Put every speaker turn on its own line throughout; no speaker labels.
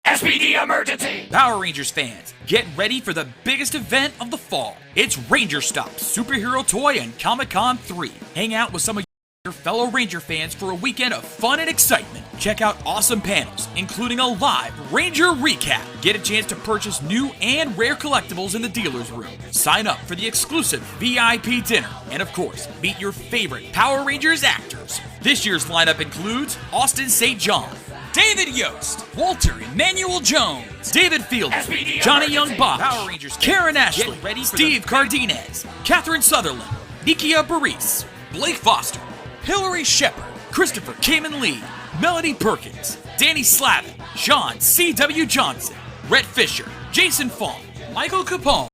SPD emergency!
Power Rangers fans, get ready for the biggest event of the fall. It's Ranger Stop, Superhero Toy and Comic-Con 3. Hang out with some of your fellow Ranger fans for a weekend of fun and excitement. Check out awesome panels, including a live Ranger recap. Get a chance to purchase new and rare collectibles in the dealer's room. Sign up for the exclusive VIP dinner. And of course, meet your favorite Power Rangers actors. This year's lineup includes Austin St. John, David Yost, Walter Emmanuel Jones, David Field, Johnny Young Bosch, Power Rangers, Karen Ashley, Steve Cardenas, Catherine Sutherland, Nikia Baris, Blake Foster, Hillary Shepard, Christopher Kamen Lee, Melody Perkins, Danny Slavin, Sean C.W. Johnson, Rhett Fisher, Jason Fong, Michael Capone,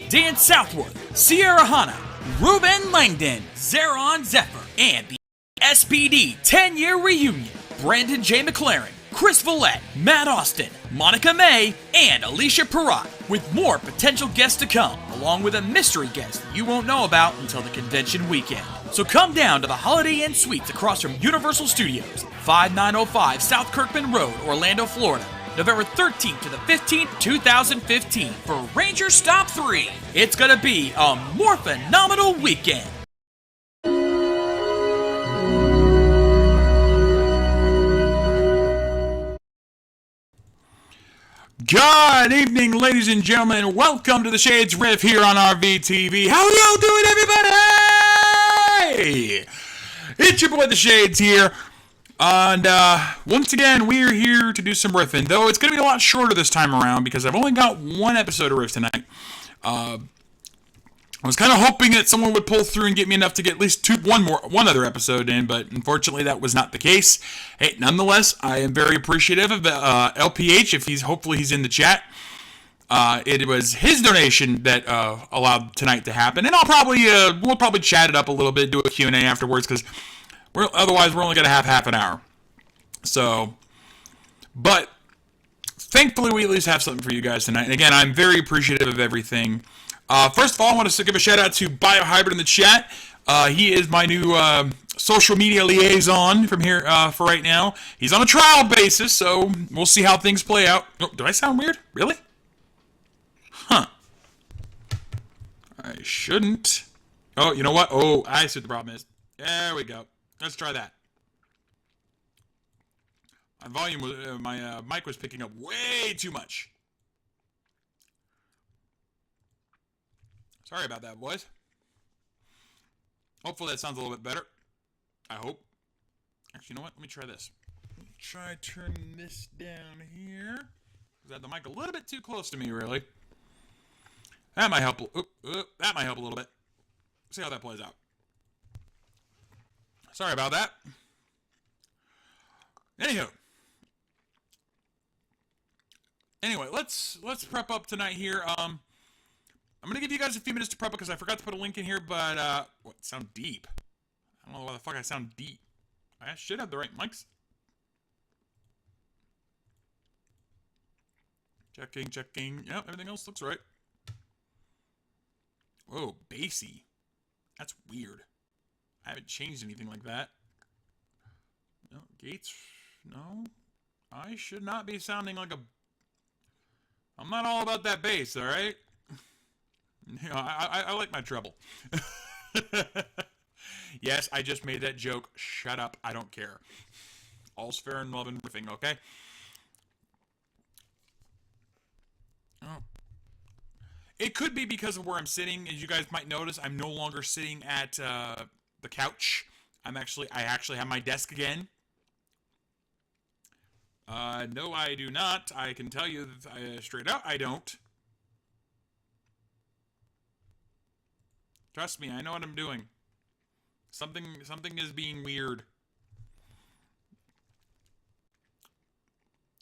Dan Southworth, Sierra Hanna, Ruben Langdon, Zeron Zephyr, and the SPD 10-year reunion. Brandon J. McLaren, Chris Vallette, Matt Austin, Monica May, and Alicia Perrott, with more potential guests to come, along with a mystery guest you won't know about until the convention weekend. So come down to the Holiday Inn Suites across from Universal Studios, 5905 South Kirkman Road, Orlando, Florida, November 13th to the 15th, 2015, for Ranger Stop 3. It's gonna be a more phenomenal weekend.
Good evening, ladies and gentlemen. Welcome to the Shades Riff here on RVTV. How y'all doing, everybody? It's your boy, the Shades here. And once again, we're here to do some riffing. Though it's going to be a lot shorter this time around because I've only got one episode of Riff tonight. I was kind of hoping that someone would pull through and get me enough to get at least one other episode in, but unfortunately that was not the case. Hey, nonetheless, I am very appreciative of LPH if hopefully he's in the chat. It was his donation that allowed tonight to happen, and we'll probably chat it up a little bit, do a Q&A afterwards, because otherwise we're only going to have half an hour. So, but thankfully we at least have something for you guys tonight. And again, I'm very appreciative of everything. First of all, I want to give a shout out to Biohybrid in the chat. He is my new social media liaison from here for right now. He's on a trial basis, so we'll see how things play out. Oh, did I sound weird? Really? Huh. I shouldn't. Oh, you know what? Oh, I see what the problem is. There we go. Let's try that. My volume was, my mic was picking up way too much. Sorry about that, boys. Hopefully that sounds a little bit better. I hope. Actually, you know what? Let me try this. Let me try turning this down here. I had the mic a little bit too close to me, really. That might help. That might help a little bit. See how that plays out. Sorry about that. Anyway, let's prep up tonight here. I'm going to give you guys a few minutes to prep because I forgot to put a link in here, but, sound deep. I don't know why the fuck I sound deep. I should have the right mics. Checking. Yep, everything else looks right. Whoa, bassy. That's weird. I haven't changed anything like that. No, gates, no. I should not be sounding like a... I'm not all about that bass, alright? You know, I like my treble. Yes, I just made that joke. Shut up. I don't care. All's fair in love and riffing, okay? Oh. It could be because of where I'm sitting. As you guys might notice, I'm no longer sitting at the couch. I actually have my desk again. No, I do not. I can tell you straight out, I don't. Trust me, I know what I'm doing. Something is being weird.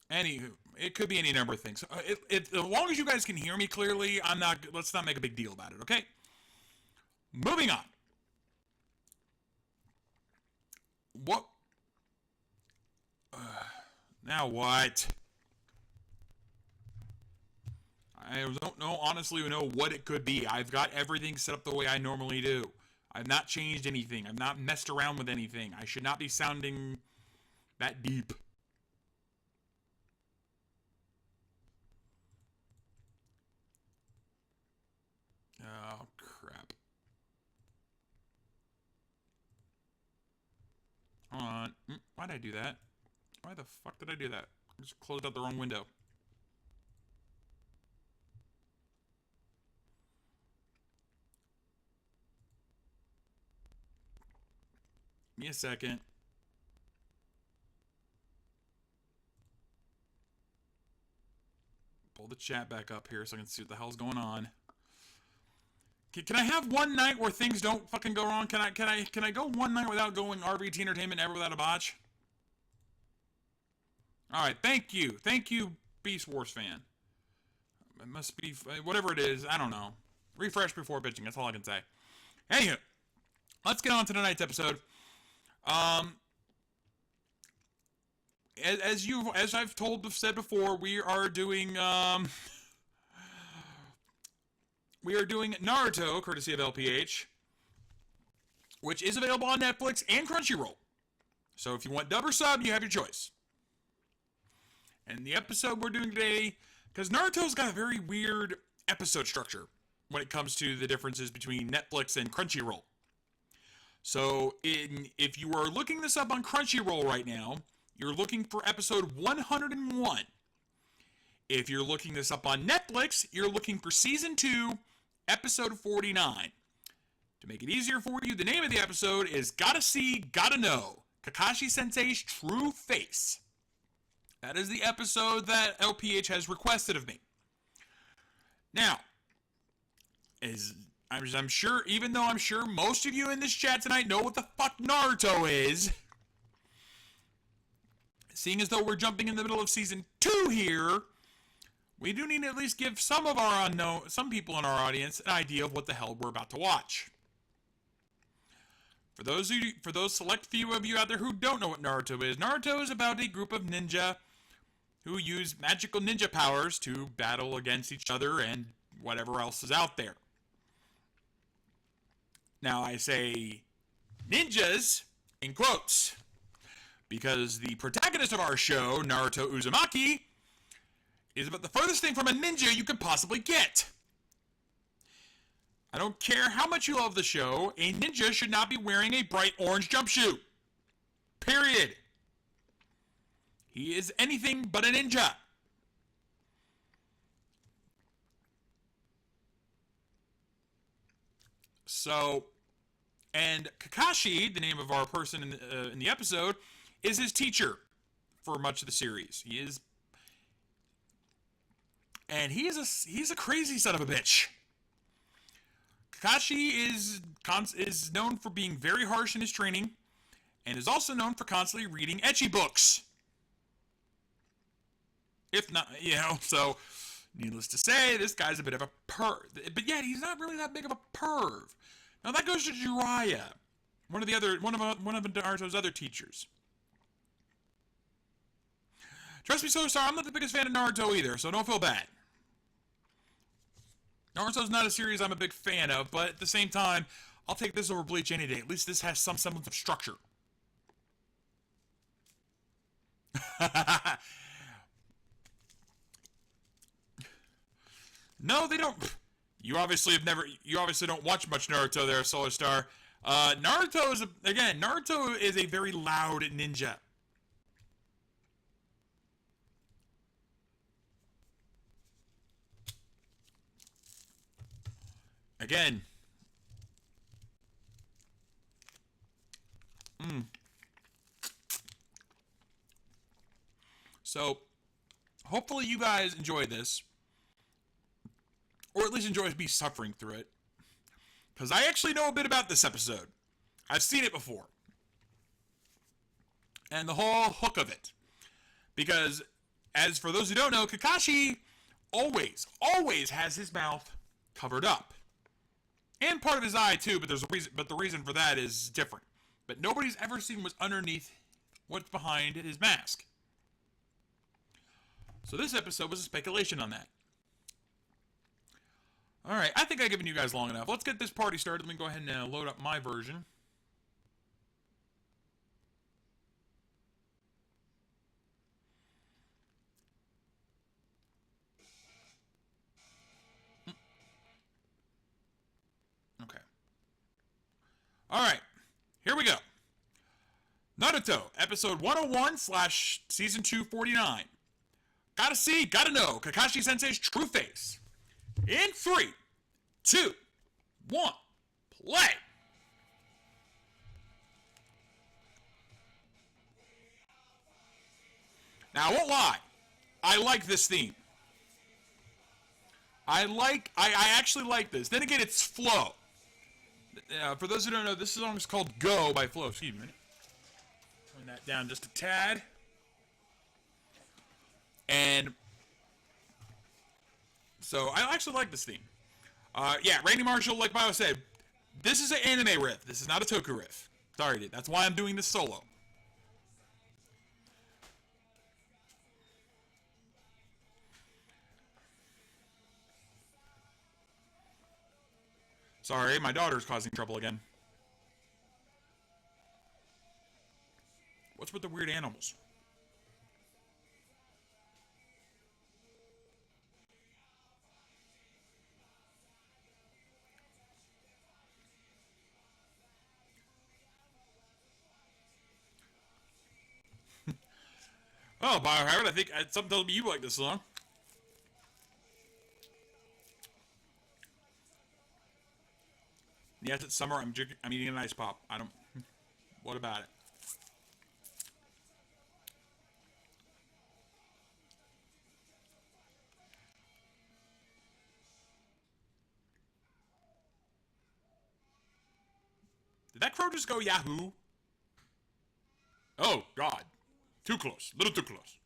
Anywho, it could be any number of things. As long as you guys can hear me clearly, let's not make a big deal about it, okay? Moving on. What? Now what? I don't know, honestly, know what it could be. I've got everything set up the way I normally do. I've not changed anything. I've not messed around with anything. I should not be sounding that deep. Why'd I do that? Why the fuck did I do that? I just closed out the wrong window. Give me a second. Pull the chat back up here so I can see what the hell's going on. Can I have one night where things don't fucking go wrong? Can I go one night without going RVT Entertainment ever without a botch? Alright, thank you. Thank you, Beast Wars fan. It must be, whatever it is, I don't know. Refresh before bitching, that's all I can say. Anywho, let's get on to tonight's episode. As I've said before, we are doing Naruto, courtesy of LPH, which is available on Netflix and Crunchyroll. So if you want dub or sub, you have your choice. And the episode we're doing today, because Naruto's got a very weird episode structure when it comes to the differences between Netflix and Crunchyroll. So if you are looking this up on Crunchyroll right now, you're looking for episode 101. If you're looking this up on Netflix, you're looking for season 2, episode 49. To make it easier for you, the name of the episode is Gotta See, Gotta Know, Kakashi Sensei's True Face. That is the episode that LPH has requested of me. Now, I'm sure, even though I'm sure most of you in this chat tonight know what the fuck Naruto is, seeing as though we're jumping in the middle of season 2 here, we do need to at least give some people in our audience an idea of what the hell we're about to watch. For those select few of you out there who don't know what Naruto is about a group of ninja who use magical ninja powers to battle against each other and whatever else is out there. Now I say ninjas in quotes, because the protagonist of our show, Naruto Uzumaki, is about the furthest thing from a ninja you could possibly get. I don't care how much you love the show, a ninja should not be wearing a bright orange jumpsuit. Period. He is anything but a ninja. So, and Kakashi, the name of our person in the episode, is his teacher for much of the series. He's a crazy son of a bitch. Kakashi is known for being very harsh in his training, and is also known for constantly reading ecchi books. If not, so needless to say, this guy's a bit of a perv. But yet, he's not really that big of a perv. Now that goes to Jiraiya, one of Naruto's other teachers. Trust me, so sorry, I'm not the biggest fan of Naruto either, so don't feel bad. Naruto's not a series I'm a big fan of, but at the same time, I'll take this over Bleach any day. At least this has some semblance of structure. No, they don't. You obviously don't watch much Naruto there, Solar Star. Naruto is a very loud ninja. Again. So, hopefully you guys enjoy this. Or at least enjoy me suffering through it. Because I actually know a bit about this episode. I've seen it before. And the whole hook of it. Because, as for those who don't know, Kakashi always has his mouth covered up. And part of his eye too, but the reason for that is different. But nobody's ever seen what's underneath, what's behind his mask. So this episode was a speculation on that. Alright, I think I've given you guys long enough. Let's get this party started. Let me go ahead and load up my version. Okay. Alright, here we go. Naruto Naruto, episode 101 slash season 249. Gotta see, gotta know Kakashi Sensei's true face. In 3, 2, 1, play! Now, I won't lie. I like this theme. I actually like this. Then again, it's Flow. For those who don't know, this song is called Go by Flow. Excuse me a minute. Turn that down just a tad. And so I actually like this theme. Yeah, Randy Marshall, like Bio said, this is an anime riff. This is not a Toku riff. Sorry, dude. That's why I'm doing this solo. Sorry, my daughter's causing trouble again. What's with the weird animals? Oh, Biohazard, I think something tells me you like this song. Yes, it's summer. I'm eating an ice pop. I don't. What about it? Did that crow just go Yahoo? Oh God, too close. A little too close.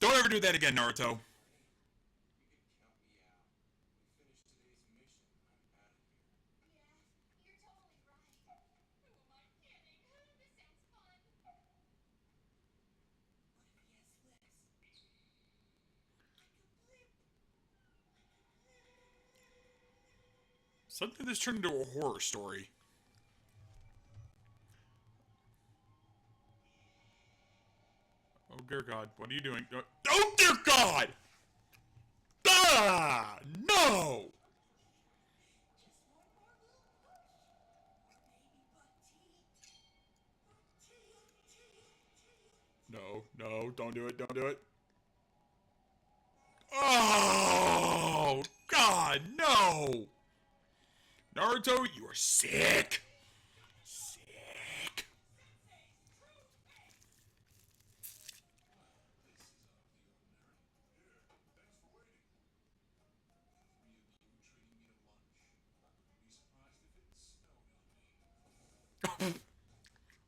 Don't ever do that again, Naruto. Something that's turned into a horror story. Oh dear God, what are you doing? Oh dear God! Ah, no! No, no, don't do it, don't do it. Oh, God, no! Naruto, you are sick! Sick!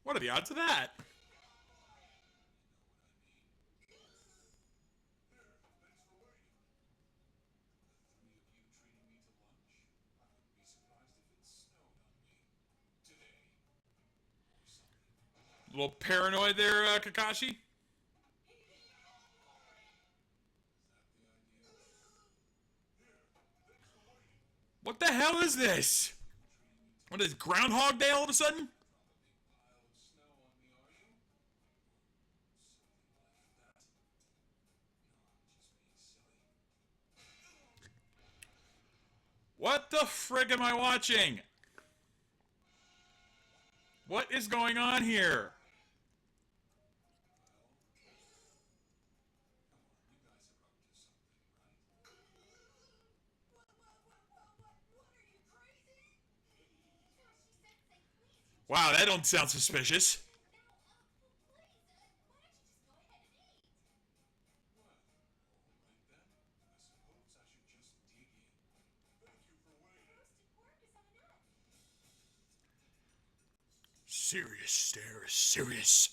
What are the odds of that? A little paranoid there, Kakashi? What the hell is this? What is Groundhog Day all of a sudden? What the frig am I watching? What is going on here? Wow, that don't sound suspicious. Serious.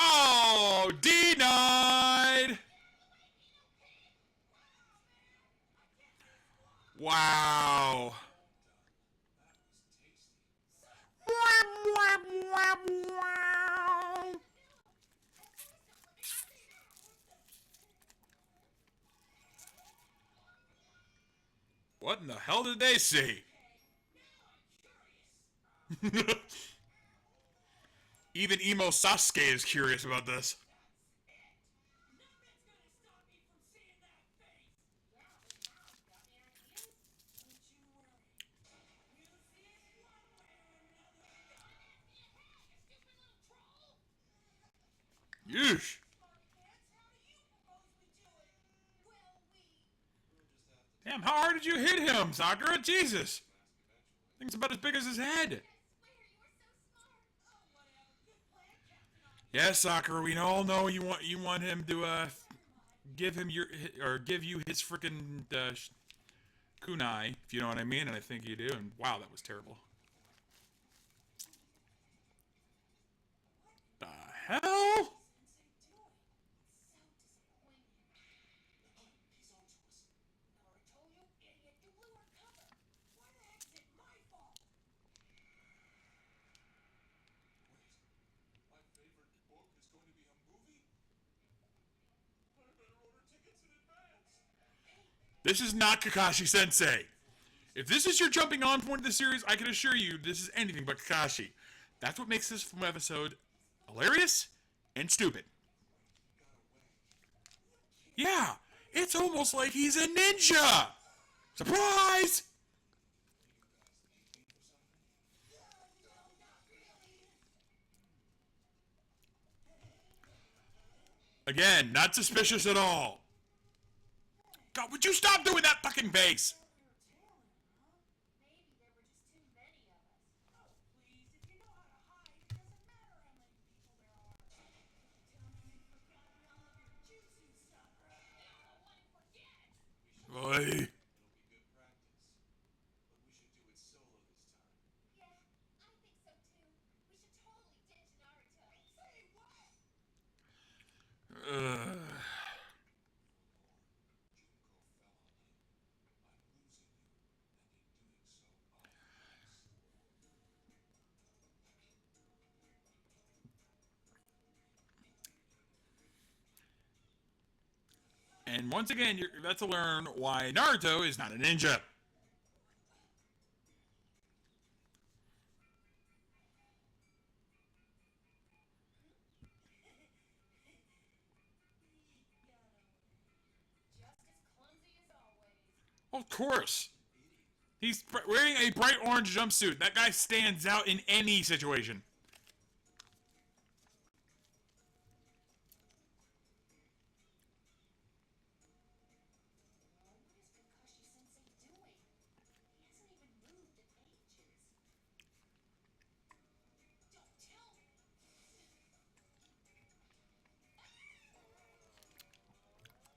Oh, denied! Wow. What in the hell did they say? Even emo Sasuke is curious about this. Yeesh. Damn, how hard did you hit him, Sakura? Jesus. Thing's about as big as his head. Yes, Sakura, we all know you want him to give you his freaking kunai, if you know what I mean, and I think you do. And wow, that was terrible. The hell? This is not Kakashi Sensei. If this is your jumping on point of the series, I can assure you this is anything but Kakashi. That's what makes this episode hilarious and stupid. Yeah, it's almost like he's a ninja! Surprise! Again, not suspicious at all. God, would you stop doing that fucking bass? Oi. And once again, you're about to learn why Naruto is not a ninja. Of course. He's wearing a bright orange jumpsuit. That guy stands out in any situation.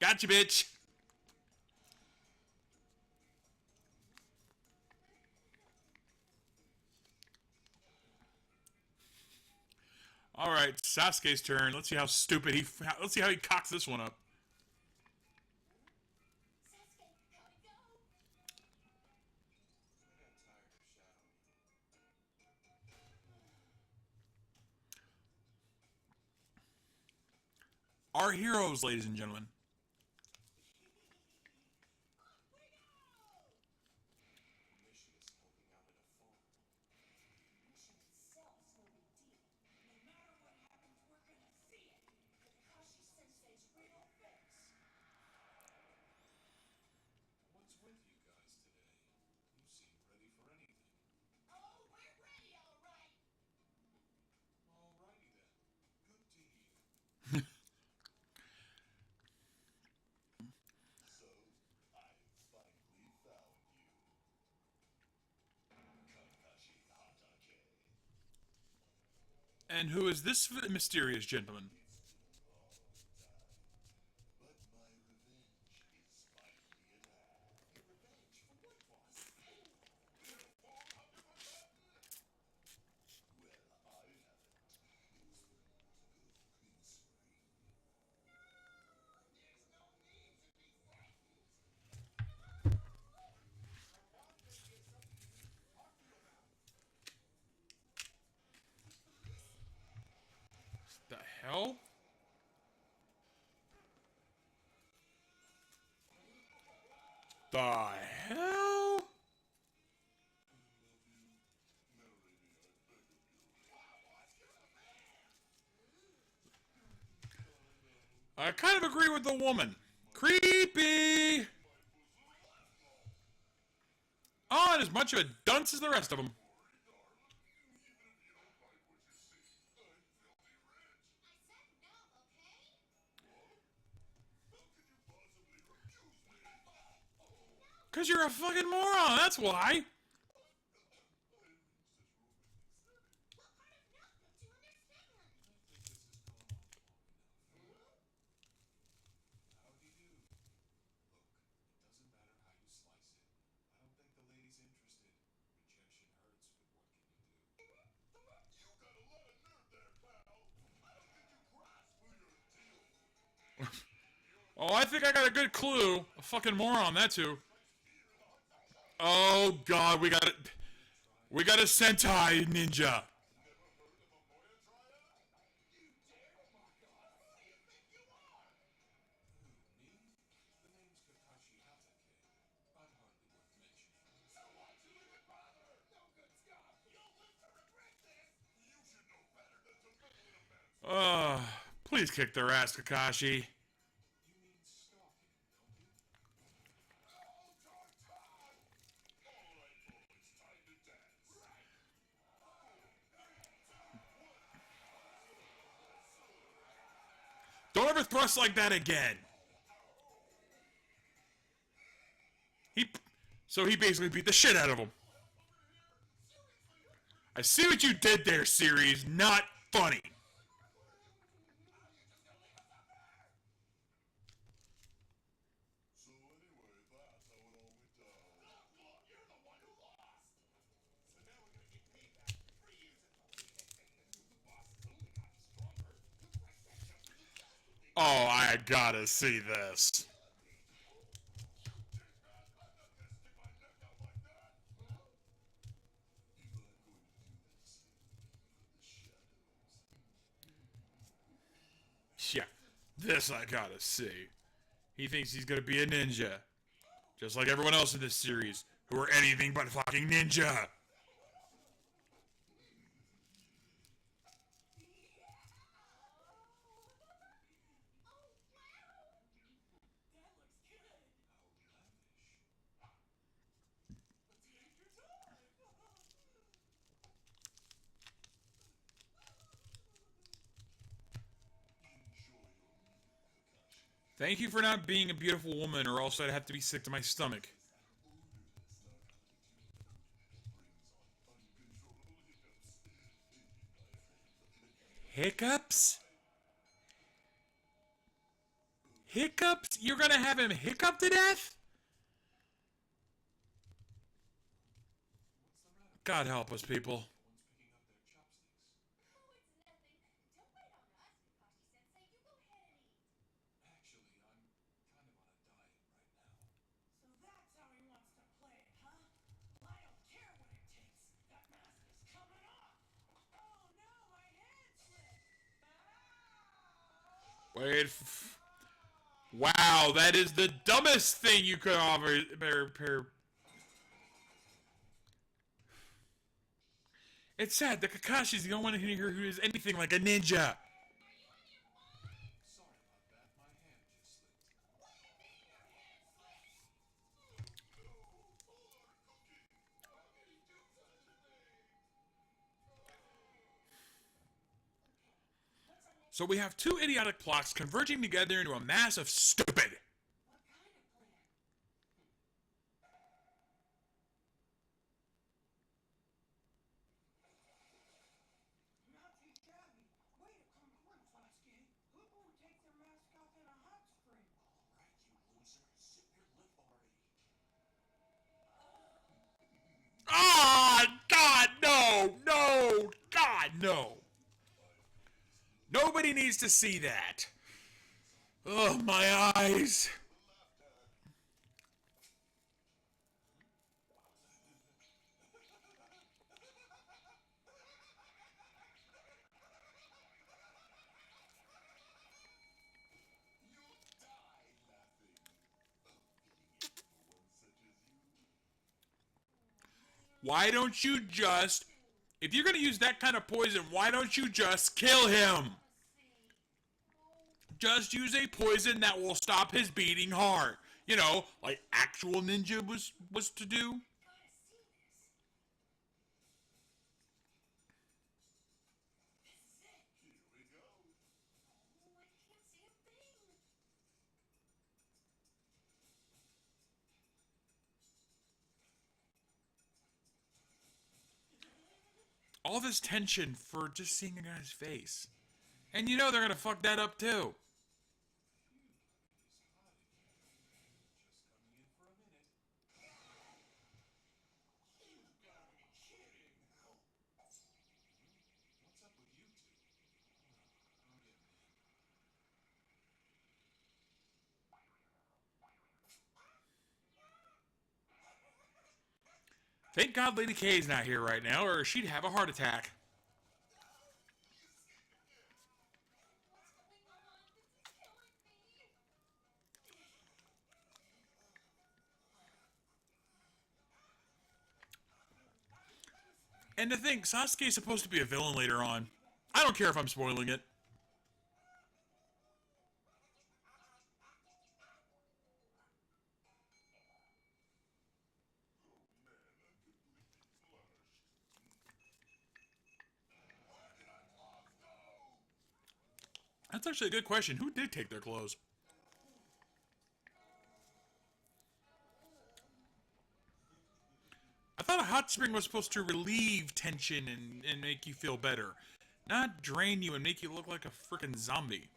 Gotcha, bitch. All right, Sasuke's turn. Let's see how stupid he. Let's see how he cocks this one up. Our heroes, ladies and gentlemen. And who is this mysterious gentleman? The hell? The hell? I kind of agree with the woman. Creepy! Oh, and as much of a dunce as the rest of them. Because you're a fucking moron, that's why. Oh, I think I got a good clue. A fucking moron, that too. Oh god, we got it. We got a Sentai ninja. Please kick their ass, Kakashi. Don't ever thrust like that again. So he basically beat the shit out of him. I see what you did there, series. Not funny. Oh, I gotta see this. Yeah, this I gotta see. He thinks he's gonna be a ninja. Just like everyone else in this series, who are anything but fucking ninja. Thank you for not being a beautiful woman, or else I'd have to be sick to my stomach. Hiccups? Hiccups? You're gonna have him hiccup to death? God help us, people. Wait. Wow, that is the dumbest thing you could offer. It's sad that Kakashi's the only one in here who is anything like a ninja. So we have two idiotic plots converging together into a mass of stupid. Ah, God, no, no, God, no. Nobody needs to see that. Oh, my eyes. Why don't you just, if you're going to use that kind of poison, why don't you just kill him? just use a poison that will stop his beating heart. You know, like actual ninja was to do. All this tension for just seeing a guy's face. And you know they're gonna fuck that up too. Thank God Lady K's not here right now, or she'd have a heart attack. And to think, Sasuke's supposed to be a villain later on. I don't care if I'm spoiling it. That's actually a good question. Who did take their clothes? I thought a hot spring was supposed to relieve tension and make you feel better. Not drain you and make you look like a freaking zombie.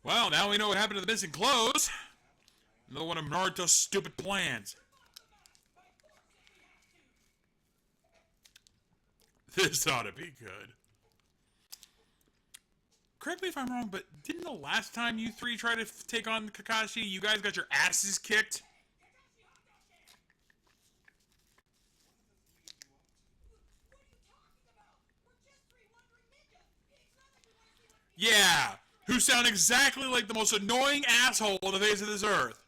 Well, now we know what happened to the missing clothes. Another one of Naruto's stupid plans. This ought to be good. Correct me if I'm wrong, but didn't the last time you three tried to take on Kakashi, you guys got your asses kicked? Yeah, who sound exactly like the most annoying asshole on the face of this earth.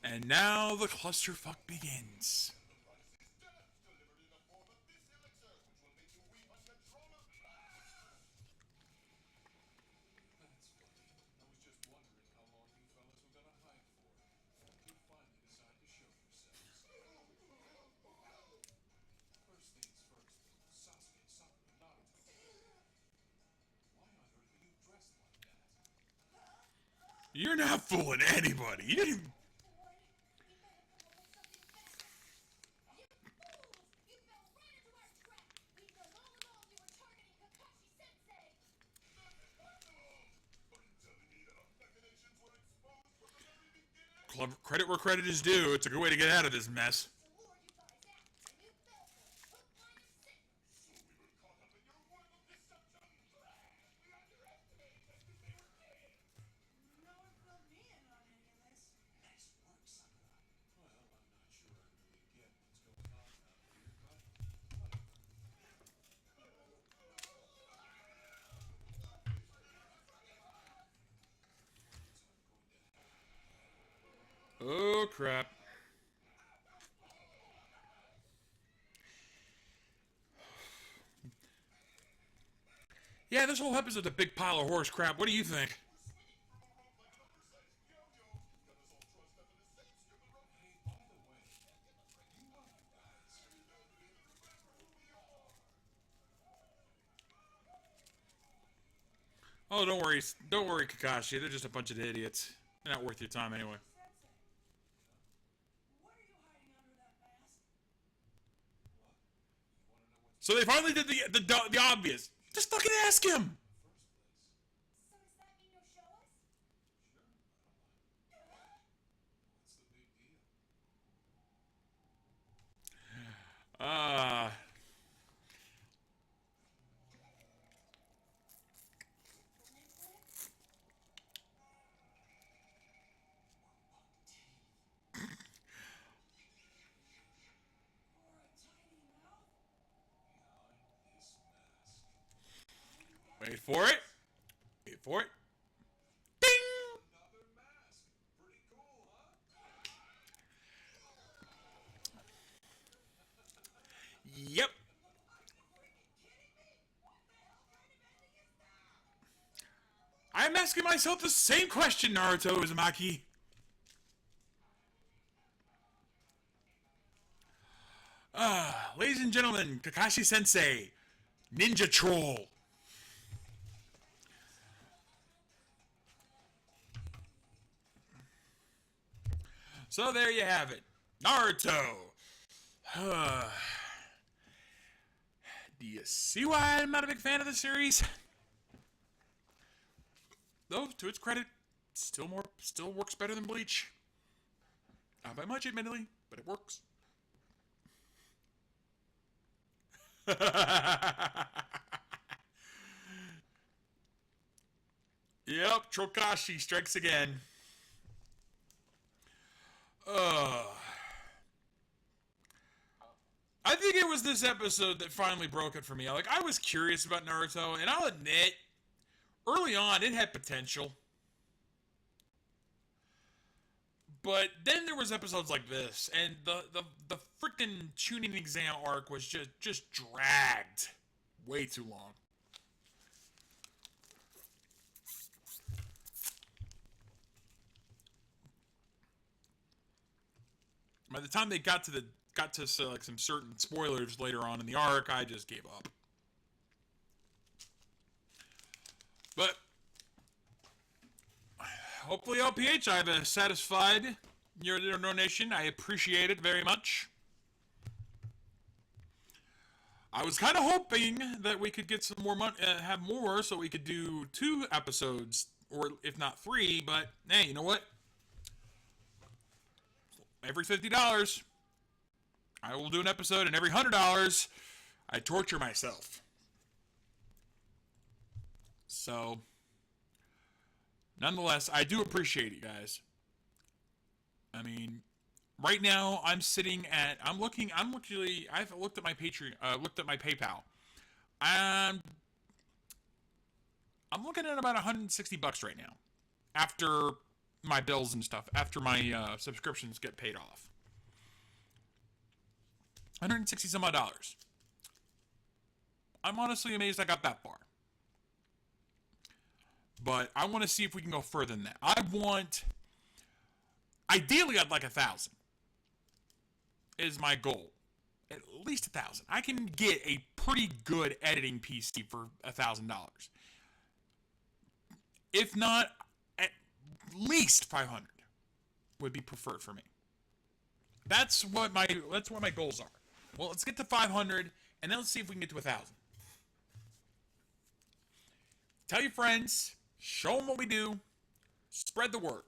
And now the clusterfuck begins. You're not fooling anybody. You didn't... Credit where credit is due. It's a good way to get out of this mess. Oh, crap. Yeah, this whole episode's a big pile of horse crap. What do you think? Oh, don't worry, Kakashi. They're just a bunch of idiots. They're not worth your time anyway.
What are you hiding under that mask?
So they finally did the obvious. Just fucking ask him.
So does that mean you'll show us?
Ah.
Or a tiny mouth?
Wait for it. Wait for it. Ding.
Another mask. Pretty cool, huh?
Yep.
Are you freaking kidding me? What the hell kind of ending is that?
I'm asking myself the same question, Naruto Uzumaki. Ladies and gentlemen, Kakashi Sensei, Ninja Troll. So there you have it. Naruto. Do you see why I'm not a big fan of the series? Though, to its credit, still works better than Bleach. Not by much, admittedly, but it works. Yep, Trokashi strikes again. I think it was this episode that finally broke it for me. Like, I was curious about Naruto, and I'll admit, early on, it had potential. But then there was episodes like this, and the freaking tuning exam arc was just dragged way too long. By the time they got to like some certain spoilers later on in the arc, I just gave up. But hopefully, LPH, I've satisfied your donation. I appreciate it very much. I was kind of hoping that we could get some more money, have more, so we could do 2 episodes, or if not 3. But hey, you know what? Every $50, I will do an episode, and every $100, I torture myself. So, nonetheless, I do appreciate it, guys. I mean, right now I've looked at my Patreon, looked at my PayPal. I'm looking at about $160 right now, after my bills and stuff, after my subscriptions get paid off. 160 some odd dollars. I'm honestly amazed I got that far. But I want to see if we can go further than that. Ideally, I'd like 1,000. Is my goal. At least 1,000. I can get a pretty good editing PC for $1,000. If not, at least 500 would be preferred for me. That's what my goals are. Well, let's get to 500, and then let's see if we can get to 1,000. Tell your friends, show them what we do, spread the word.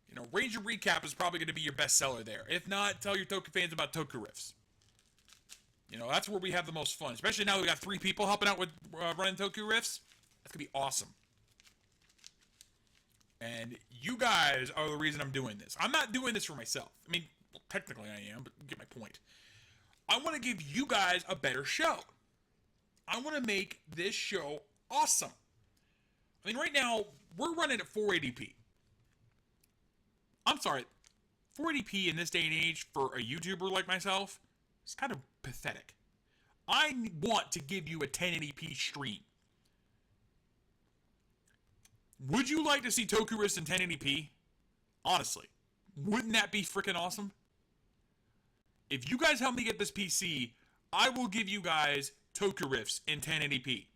You know, Ranger Recap is probably going to be your best seller there. If not, tell your Toku fans about Toku Riffs. You know, that's where we have the most fun. Especially now we got 3 people helping out with running Toku Riffs. That's going to be awesome. And you guys are the reason I'm doing this. I'm not doing this for myself. I mean, well, technically I am, but you get my point. I want to give you guys a better show. I want to make this show awesome. I mean, right now, we're running at 480p. I'm sorry, 480p in this day and age for a YouTuber like myself is kind of pathetic. I want to give you a 1080p stream. Would you like to see Toku Riffs in 1080p? Honestly, wouldn't that be freaking awesome? If you guys help me get this PC, I will give you guys Toku Riffs in 1080p.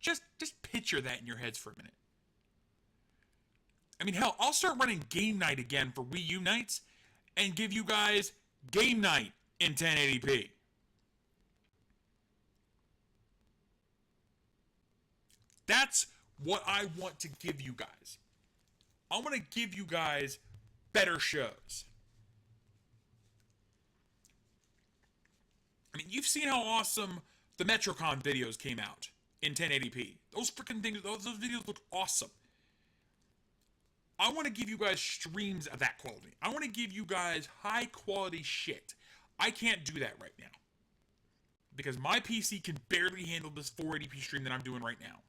Just picture that in your heads for a minute. I mean, hell, I'll start running game night again for Wii U nights and give you guys game night in 1080p. That's what I want to give you guys. I want to give you guys better shows. I mean, you've seen how awesome the Metrocon videos came out in 1080p. Those freaking things, those videos look awesome. I want to give you guys streams of that quality. I want to give you guys high quality shit. I can't do that right now. Because my PC can barely handle this 480p stream that I'm doing right now.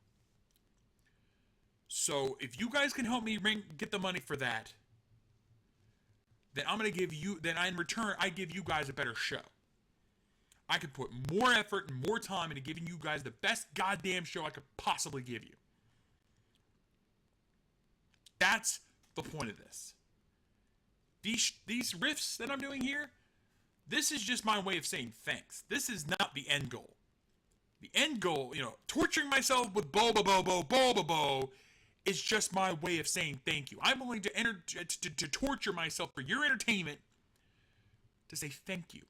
So, if you guys can help me get the money for that, then I'm going to give you, then in return, I give you guys a better show. I can put more effort and more time into giving you guys the best goddamn show I could possibly give you. That's the point of this. These riffs that I'm doing here, this is just my way of saying thanks. This is not the end goal. The end goal, torturing myself with bo is just my way of saying thank you. I'm willing to torture myself for your entertainment to say thank you.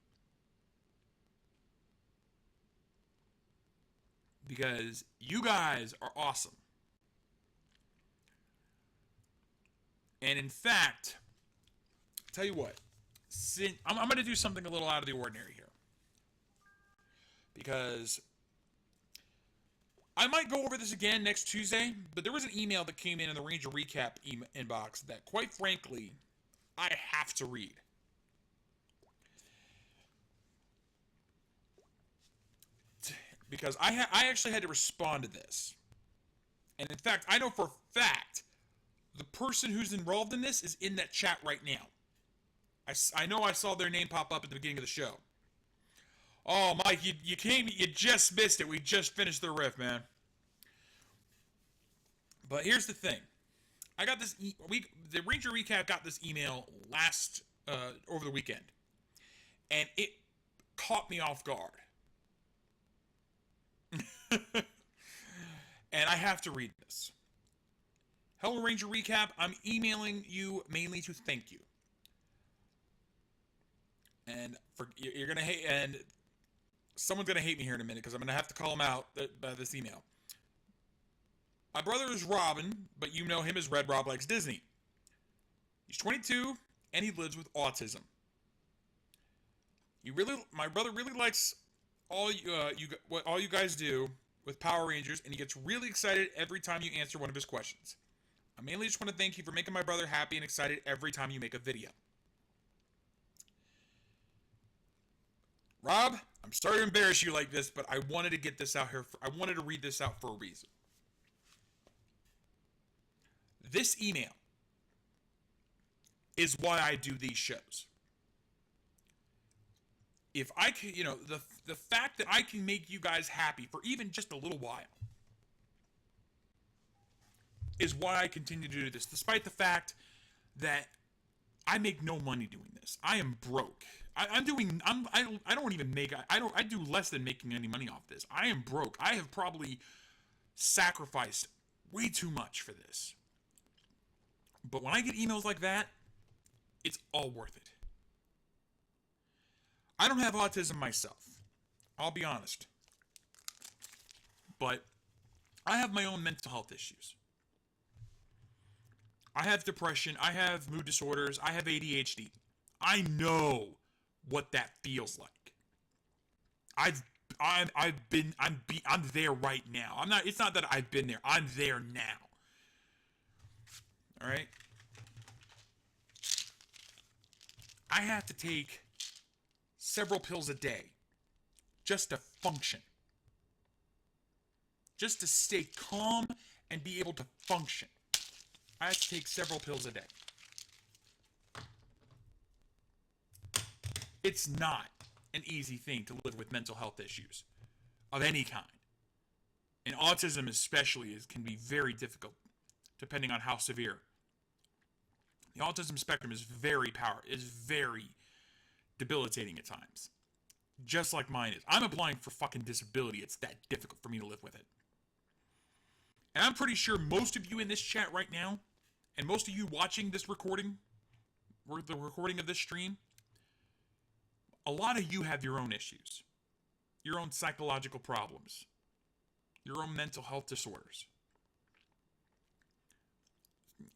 Because you guys are awesome. And in fact, tell you what, I'm going to do something a little out of the ordinary here. Because I might go over this again next Tuesday, but there was an email that came in the Ranger Recap inbox that, quite frankly, I have to read. Because I actually had to respond to this. And in fact, I know for a fact the person who's involved in this is in that chat right now. I know I saw their name pop up at the beginning of the show. Oh, Mike, you just missed it. We just finished the riff, man. But here's the thing. I got this, the Ranger Recap got this email over the weekend. And it caught me off guard. And I have to read this. Hello, Ranger Recap. I'm emailing you mainly to thank you. And you're gonna hate, and someone's gonna hate me here in a minute because I'm gonna have to call him out by this email. My brother is Robin, but you know him as Red Rob Likes Disney. He's 22 and he lives with autism. My brother really likes all you guys do with Power Rangers, and he gets really excited every time you answer one of his questions. I mainly just want to thank you for making my brother happy and excited every time you make a video. Rob, I'm sorry to embarrass you like this, but I wanted to get this out here. I wanted to read this out for a reason. This email is why I do these shows. If I can, the fact that I can make you guys happy for even just a little while is why I continue to do this, despite the fact that I make no money doing this. I am broke. I do less than making any money off this. I am broke. I have probably sacrificed way too much for this. But when I get emails like that, it's all worth it. I don't have autism myself. I'll be honest. But I have my own mental health issues. I have depression. I have mood disorders. I have ADHD. I know what that feels like. I'm there right now. It's not that I've been there. I'm there now. All right? I have to take several pills a day just to function. Just to stay calm and be able to function. I have to take several pills a day. It's not an easy thing to live with mental health issues of any kind. And autism especially can be very difficult depending on how severe. The autism spectrum is very debilitating at times. Just like mine is. I'm applying for fucking disability. It's that difficult for me to live with it. And I'm pretty sure most of you in this chat right now, and most of you watching this recording, or the recording of this stream, a lot of you have your own issues, your own psychological problems, your own mental health disorders.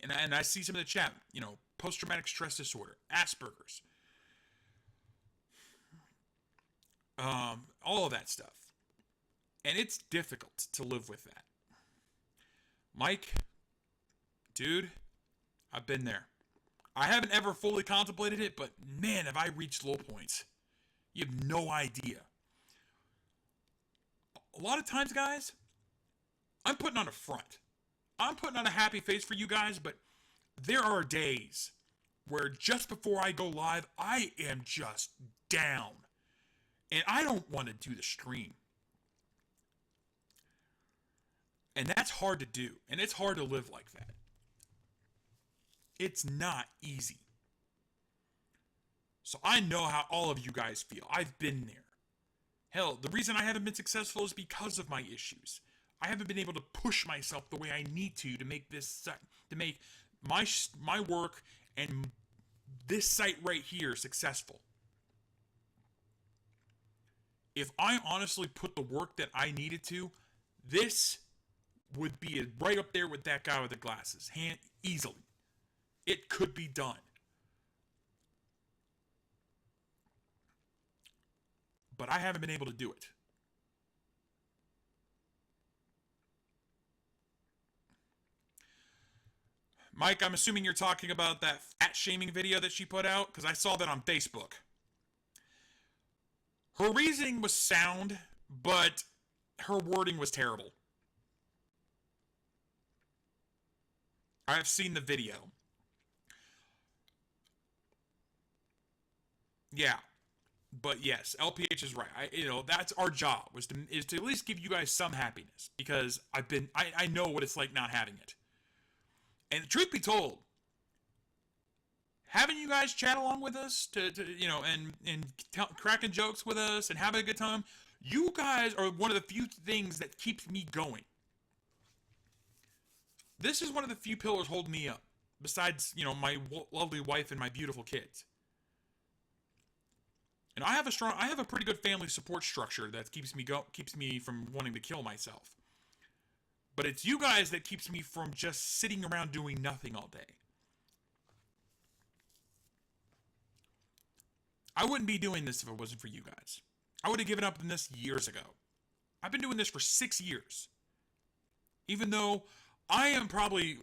And I see some in the chat, post-traumatic stress disorder, Asperger's, all of that stuff. And it's difficult to live with that. Mike, dude, I've been there. I haven't ever fully contemplated it, but man, have I reached low points. You have no idea. A lot of times, guys, I'm putting on a front. I'm putting on a happy face for you guys, but there are days where just before I go live, I am just down. And I don't want to do the stream. And that's hard to do. And it's hard to live like that. It's not easy. So I know how all of you guys feel. I've been there. Hell, the reason I haven't been successful is because of my issues. I haven't been able to push myself the way I need to make this, to make my work and this site right here successful. If I honestly put the work that I needed to, this would be right up there with that guy with the glasses. Easily. It could be done. But I haven't been able to do it. Mike, I'm assuming you're talking about that fat shaming video that she put out, because I saw that on Facebook. Her reasoning was sound, but her wording was terrible. I have seen the video. Yeah. But yes, LPH is right. That's our job, is to at least give you guys some happiness, because I know what it's like not having it. And truth be told, having you guys chat along with us cracking jokes with us and having a good time, you guys are one of the few things that keeps me going. This is one of the few pillars holding me up, besides, my lovely wife and my beautiful kids. And I have a pretty good family support structure that keeps me from wanting to kill myself. But it's you guys that keeps me from just sitting around doing nothing all day. I wouldn't be doing this if it wasn't for you guys. I would have given up on this years ago. I've been doing this for 6 years. Even though I am probably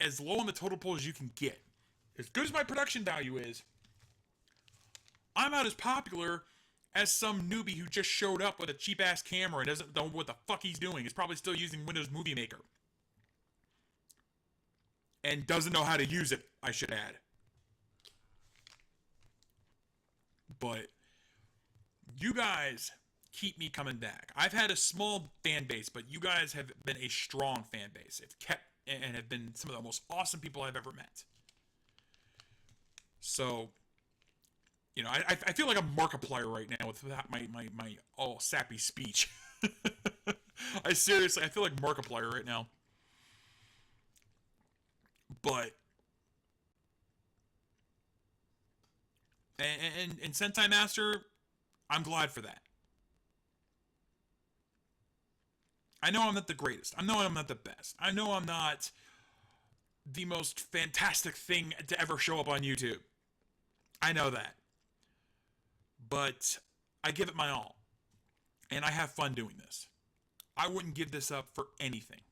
as low on the total pole as you can get. As good as my production value is, I'm not as popular as some newbie who just showed up with a cheap-ass camera and doesn't know what the fuck he's doing. He's probably still using Windows Movie Maker. And doesn't know how to use it, I should add. But you guys keep me coming back. I've had a small fan base, but you guys have been a strong fan base. Have been some of the most awesome people I've ever met. So, I feel like a Markiplier right now with my all sappy speech. I feel like Markiplier right now. But, and Sentai Master, I'm glad for that. I know I'm not the greatest. I know I'm not the best. I know I'm not the most fantastic thing to ever show up on YouTube. I know that. But I give it my all. And I have fun doing this. I wouldn't give this up for anything.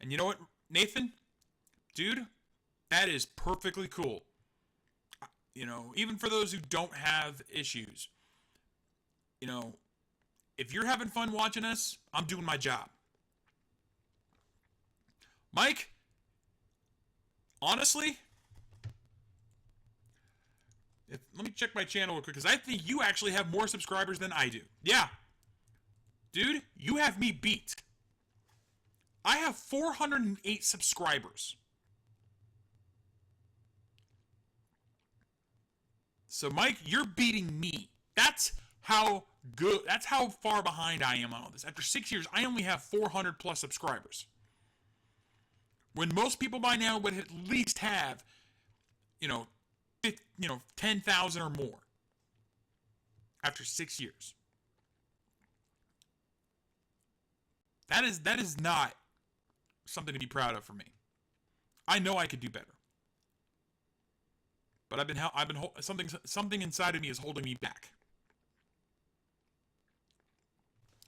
And you know what, Nathan? Dude, that is perfectly cool. Even for those who don't have issues. If you're having fun watching us, I'm doing my job. Mike, honestly, let me check my channel real quick, because I think you actually have more subscribers than I do. Yeah. Dude, you have me beat. I have 408 subscribers. So, Mike, you're beating me. That's how good, that's how far behind I am on all this. After 6 years, I only have 400 plus subscribers. When most people by now would at least have, 10,000 or more after 6 years. That is not something to be proud of for me. I know I could do better, but something inside of me is holding me back.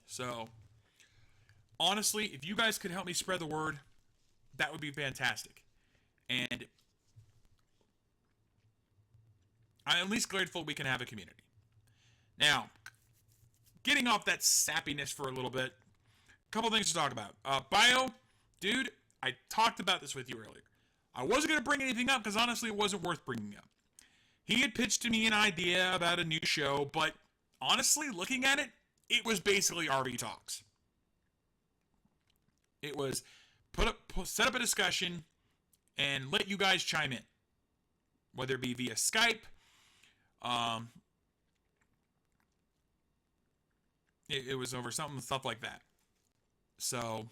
So, honestly, if you guys could help me spread the word, that would be fantastic. And I'm at least grateful we can have a community. Now, getting off that sappiness for a little bit, a couple things to talk about. Bio, dude, I talked about this with you earlier. I wasn't going to bring anything up because honestly it wasn't worth bringing up. He had pitched to me an idea about a new show, but honestly, looking at it, it was basically RV Talks. It was set up a discussion and let you guys chime in, whether it be via Skype. It was over stuff like that. So,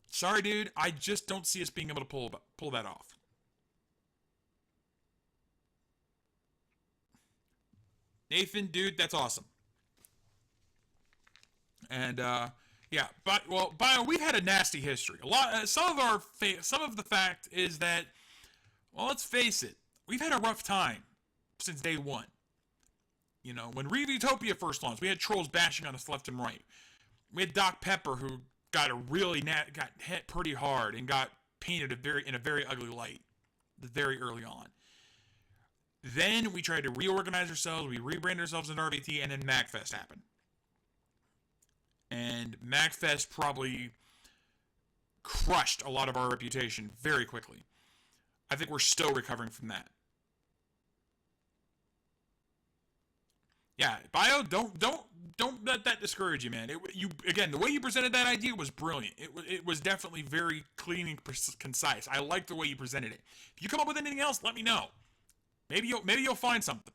sorry, dude. I just don't see us being able to pull that off. Nathan, dude, that's awesome. And yeah, but Bio, we've had a nasty history. A lot. Some of the fact is that, well, let's face it, we've had a rough time since day one. When Revutopia first launched, we had trolls bashing on us left and right. We had Doc Pepper, who got got hit pretty hard and got painted in a very ugly light very early on. Then we tried to reorganize ourselves, we rebranded ourselves in RVT, and then MagFest happened. And MagFest probably crushed a lot of our reputation very quickly. I think we're still recovering from that. Yeah, Bio, don't let that discourage you, man. Again, the way you presented that idea was brilliant. It was definitely very clean and concise. I like the way you presented it. If you come up with anything else, let me know. Maybe you'll find something.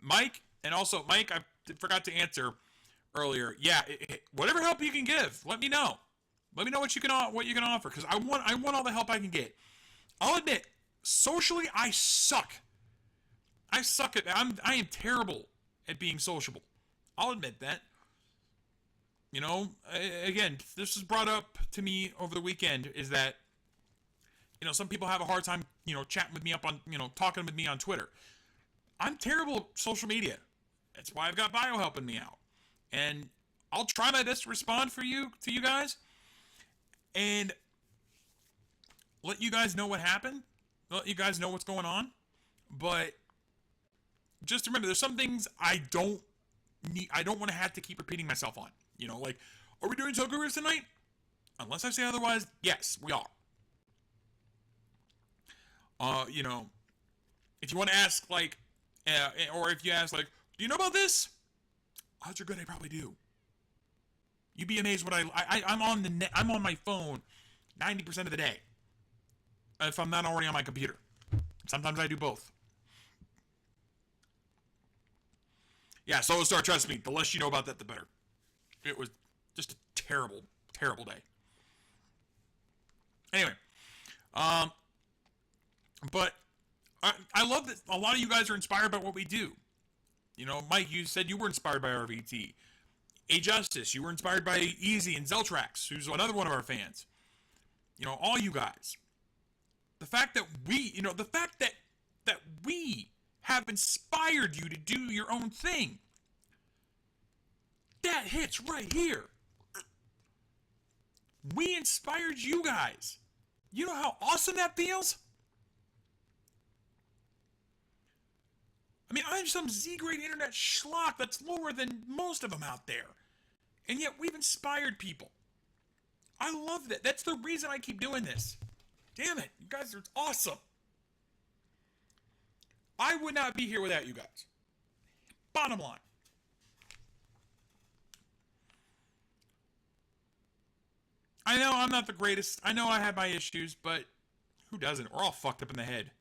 Mike, I forgot to answer earlier. Yeah, whatever help you can give, let me know. Let me know what you can offer, because I want all the help I can get. I'll admit, socially, I suck. I am terrible at being sociable. I'll admit that. Again, this was brought up to me over the weekend, is that, some people have a hard time, chatting with me talking with me on Twitter. I'm terrible at social media. That's why I've got Bio helping me out. And I'll try my best to respond to you guys, and let you guys know what happened. Let you guys know what's going on. But just remember, there's some things I don't want to have to keep repeating myself on. Like, are we doing Tokyo Riffs tonight? Unless I say otherwise, yes, we are. If you want to ask, like, or if you ask, like, do you know about this? Odds are good I probably do. You'd be amazed what I'm on the net. I'm on my phone 90% of the day, if I'm not already on my computer. Sometimes I do both. Yeah, Solo Star, trust me, the less you know about that, the better. It was just a terrible, terrible day. Anyway, but I love that a lot of you guys are inspired by what we do. Mike, you said you were inspired by RVT. A Justice, you were inspired by Easy and Zeltrax, who's another one of our fans. All you guys. The fact that we have inspired you to do your own thing, that hits right here. We inspired you guys. You know how awesome that feels? I mean, I'm some Z-grade internet schlock that's lower than most of them out there. And yet we've inspired people. I love that. That's the reason I keep doing this. Damn it. You guys are awesome. I would not be here without you guys. Bottom line. I know I'm not the greatest. I know I have my issues, but Who doesn't? We're all fucked up in the head.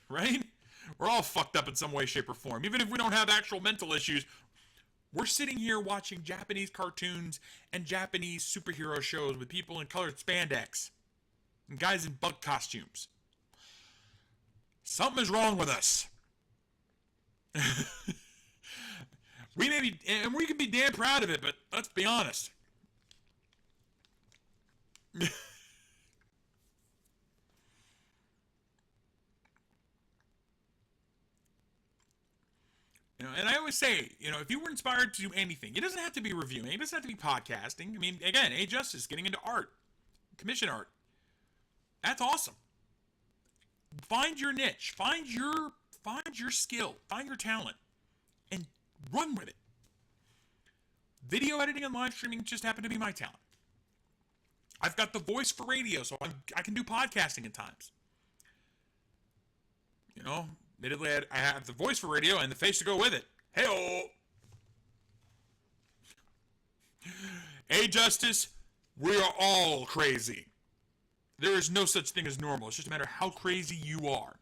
Right? We're all fucked up in some way, shape, or form. Even if we don't have actual mental issues, we're sitting here watching Japanese cartoons and Japanese superhero shows with people in colored spandex and guys in bug costumes. Something is wrong with us. We may be, and we can be damn proud of it, but let's be honest. And I always say, if you were inspired to do anything, it doesn't have to be reviewing, it doesn't have to be podcasting. I mean, again, Justice, getting into art, commission art. That's awesome. Find your niche, find your skill, find your talent, and run with it. Video editing and live streaming just happen to be my talent. I've got the voice for radio, so I can do podcasting at times. Admittedly, I have the voice for radio and the face to go with it. Hey-oh! Hey, Justice, we are all crazy. There is no such thing as normal. It's just a matter of how crazy you are.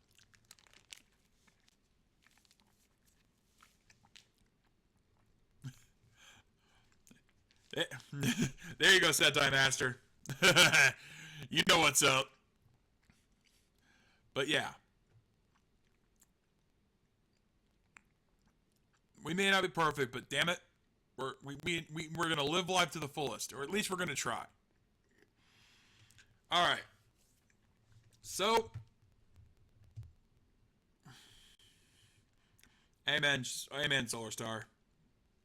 There you go, Sentai Master. You know what's up. But yeah. We may not be perfect, but damn it, we're gonna live life to the fullest, or at least we're gonna try. All right. So, amen, Solar Star.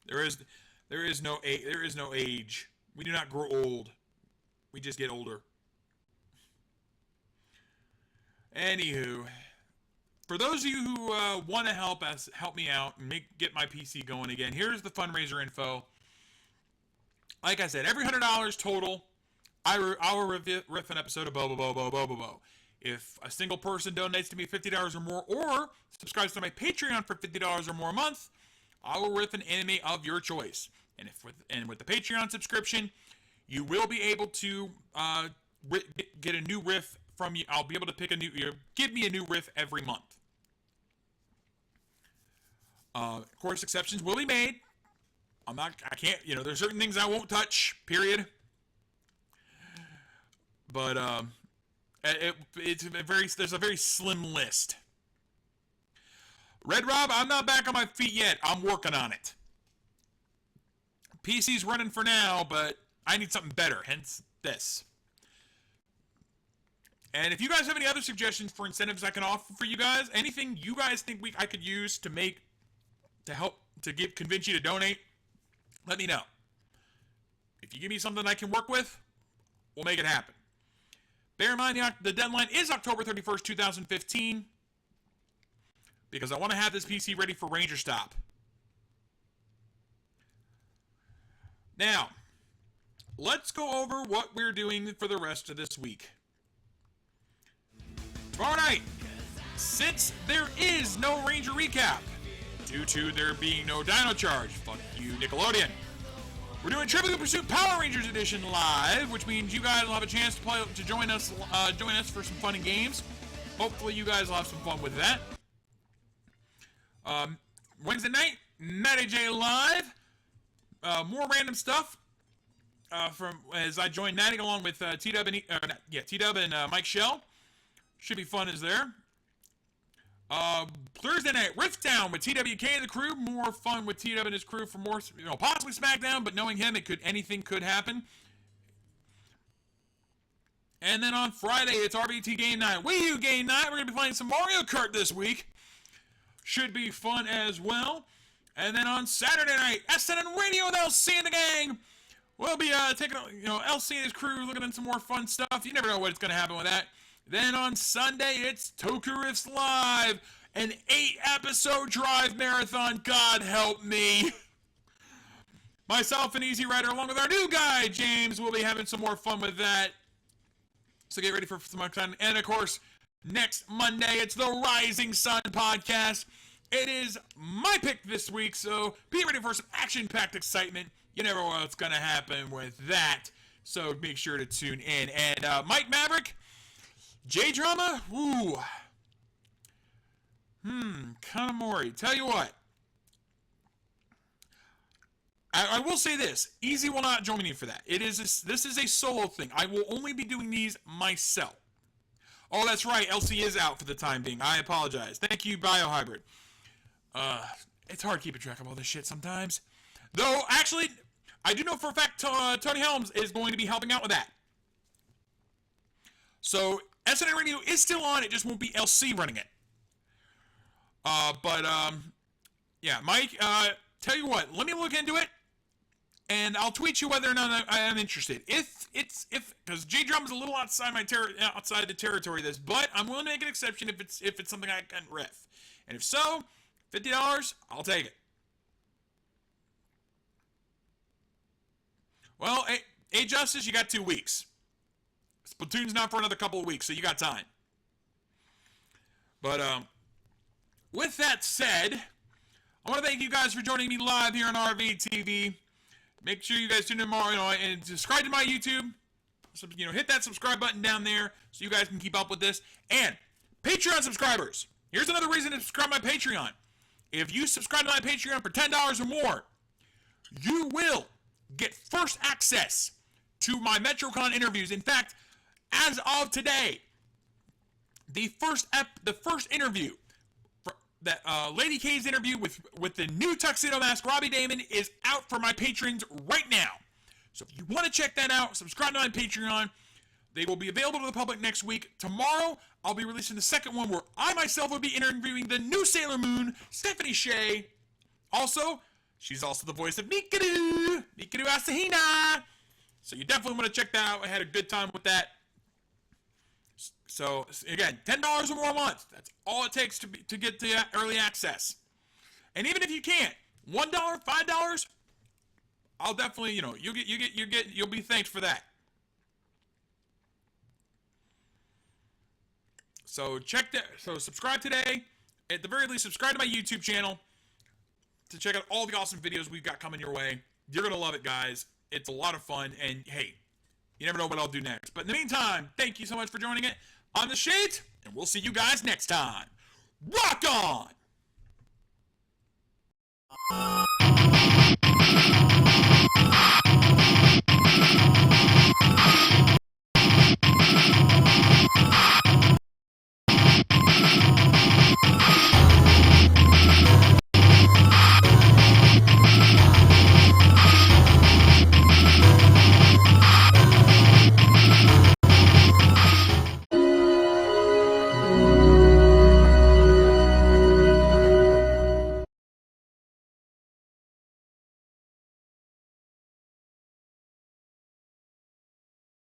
There is no age. We do not grow old. We just get older. Anywho. For those of you who want to help me out and get my PC going again, here's the fundraiser info. Like I said, every $100 total, I will riff an episode of Bo. If a single person donates to me $50 or more, or subscribes to my Patreon for $50 or more a month, I will riff an anime of your choice. And with the Patreon subscription, you will be able to get a new riff from you. I'll be able to pick give me a new riff every month. Of course, exceptions will be made. I can't, there's certain things I won't touch, period. But, there's a very slim list. Red Rob, I'm not back on my feet yet. I'm working on it. PC's running for now, but I need something better, hence this. And if you guys have any other suggestions for incentives I can offer for you guys, anything you guys think I could use to convince you to donate, let me know. If you give me something I can work with, we'll make it happen. Bear in mind, the deadline is October 31st, 2015, because I want to have this PC ready for Ranger Stop. Now, let's go over what we're doing for the rest of this week. Tomorrow night, since there is no Ranger recap, due to there being no Dino Charge, fuck you, Nickelodeon, we're doing Trivial Pursuit Power Rangers Edition live, which means you guys will have a chance to join us for some fun and games. Hopefully, you guys will have some fun with that. Wednesday night, Matty J live. More random stuff as I join Natty along with T-Dub and Mike Shell. Should be fun as there. Thursday night, Riffs Down with TWK and the crew. More fun with TW and his crew for more, possibly SmackDown, but knowing him, anything could happen. And then on Friday, it's RBT Game Night. Wii U Game Night. We're going to be playing some Mario Kart this week. Should be fun as well. And then on Saturday night, SNN Radio with LC and the gang. We'll be taking, LC and his crew looking at some more fun stuff. You never know what's going to happen with that. Then on Sunday, it's Toku Riffs Live, an 8-episode drive marathon. God help me. Myself and Easy Rider, along with our new guy, James, will be having some more fun with that. So get ready for some fun. And of course, next Monday, it's the Rising Sun podcast. It is my pick this week, so be ready for some action-packed excitement. You never know what's going to happen with that, so make sure to tune in. And Mike Maverick, J-drama? Ooh. Kanamori. Tell you what. I will say this. Easy will not join me for that. This is a solo thing. I will only be doing these myself. Oh, that's right. LC is out for the time being. I apologize. Thank you, Biohybrid. It's hard keeping track of all this shit sometimes. Though, actually, I do know for a fact Tony Helms is going to be helping out with that. So, SNA Radio is still on. It just won't be LC running it. Yeah, Mike, tell you what. Let me look into it. And I'll tweet you whether or not I am interested. Because J-Drum is a little outside outside the territory of this, but I'm willing to make an exception if it's something I can riff. And if so, $50, I'll take it. Well, hey Justice, you got 2 weeks. Splatoon's not for another couple of weeks, so you got time. But with that said, I want to thank you guys for joining me live here on RV TV. Make sure you guys tune in tomorrow, and subscribe to my YouTube. So, hit that subscribe button down there so you guys can keep up with this. And Patreon subscribers. Here's another reason to subscribe to my Patreon. If you subscribe to my Patreon for $10 or more, you will get first access to my MetroCon interviews. In fact, as of today, the first interview, that Lady K's interview with the new Tuxedo Mask, Robbie Damon, is out for my patrons right now. So if you want to check that out, subscribe to my Patreon. They will be available to the public next week. Tomorrow, I'll be releasing the second one where I myself will be interviewing the new Sailor Moon, Stephanie Shea. Also, she's also the voice of Mikuru Asahina. So you definitely want to check that out. I had a good time with that. So, again, $10 or more a month. That's all it takes to get to early access. And even if you can't, $1, $5, I'll definitely, you'll be thanked for that. So subscribe today. At the very least, subscribe to my YouTube channel to check out all the awesome videos we've got coming your way. You're going to love it, guys. It's a lot of fun, and hey, you never know what I'll do next. But in the meantime, thank you so much for joining it. I'm the Shade, and we'll see you guys next time. Rock on!